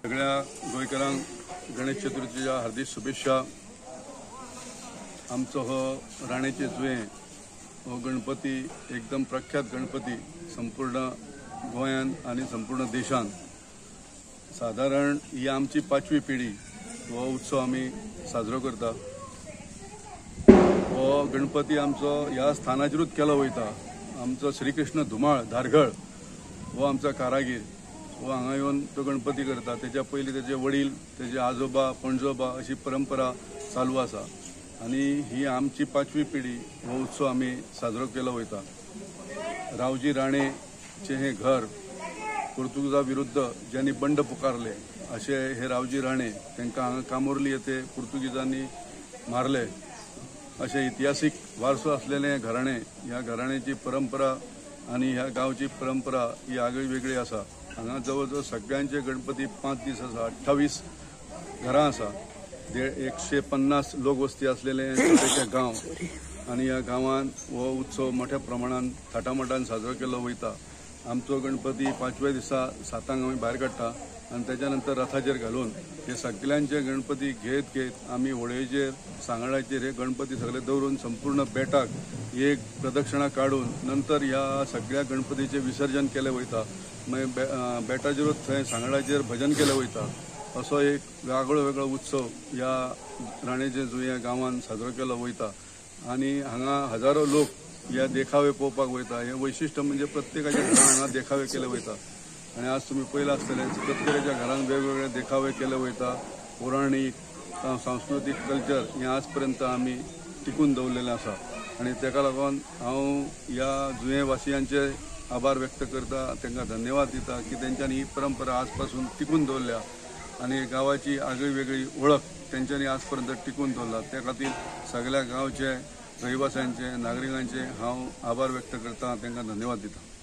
सगळ्या गोंयकारांक गणेश चतुर्थीच्या हार्दिक शुभेच्छा। आमचो हो राणेचे जुंवे हो गणपती एकदम प्रख्यात गणपती संपूर्ण गोंयांत आनी संपूर्ण देशांत। साधारण ही आमची 5वी पिढी हो उत्सव आमी साजरो करता। हो गणपती आमचो ह्या स्थानाचेरूच केलो वयता। आमचो श्रीकृष्ण धुमाळ धारगळ हो आमचा कारागीर हो हांगा येवन तो गणपती करता। तेच्या पयलीं तेजे वडील, तेजे आजोबा, पणजोबा अशी परंपरा चालू आसा आनी ही आमची 5वी पिढी हो उत्सव आमी साजरो केलो वयता। रावजी राणेचे हे घर पुर्तुगीजा विरुद्ध ज्यांनी बंड पुकारले असे हे रावजी राणे तांकां हांगा कामोर्ली येथे पुर्तुगीजांनी मारले असे इतिहासीक वारसो असलेले घराणे। ह्या घराण्याची परंपरा आणि ह्या गावची परंपरा ही आगळी वेगळी आसा। हांगा जवळ सगळ्यांचे गणपती 5 दीस आसा। 28 घरां आसा। 150 लोकवस्ती असलेले छोटेशे गांव आणि ह्या गांवांत हो उत्सव मोठ्या प्रमाणात थाटामाटान साजरो केलो वयता। आमचो गणपती 5व्या दिसा 7 आमी भायर काडटा आणि त्याच्यानंतर रथाचेर घालून हे सगळ्यांचे गणपती घेत आमी होळयेचेर सांगडाचेर हे गणपती सगळे दवरून संपूर्ण बेटाक एक प्रदक्षिणा काढून नंतर ह्या सगळ्या गणपतीचे विसर्जन केले वयता। मागीर बेटाचेरूच थंय सांगडाचेर भजन केले वयता। असो एक वेगळो उत्सव ह्या राणेचे जुंवे गांवांत साजरो केलो वयता आणि हांगा हजारो लोक ह्या देखावे पळोवपाक वयता। हे वैशिष्ट्य म्हणजे प्रत्येकाच्या घरांत हांगा देखावे केले वयता आणि आज तुम्ही पळयला आसतले प्रत्येकाच्या घरांत वेगवेगळे देखावे केले वयता। पौराणीक सांस्कृतिक कल्चर हे आज पर्यंत आमी टिकून दवरलेले आसा आणि ताका लागून हांव ह्या जुंवेवासियांचे आभार व्यक्त करता, तांकां धन्यवाद दिता की तेंच्यांनी ही परंपरा आज पासून टिकून दवरल्या आणि गावाची आगळी वेगळी ओळख तेंच्यांनी आज पर्यंत टिकून दवरला। त्या खातीर सगळ्या गांवचे रहिवाशांचे नागरिकांचे हांव आभार व्यक्त करता, तांकां धन्यवाद दिता।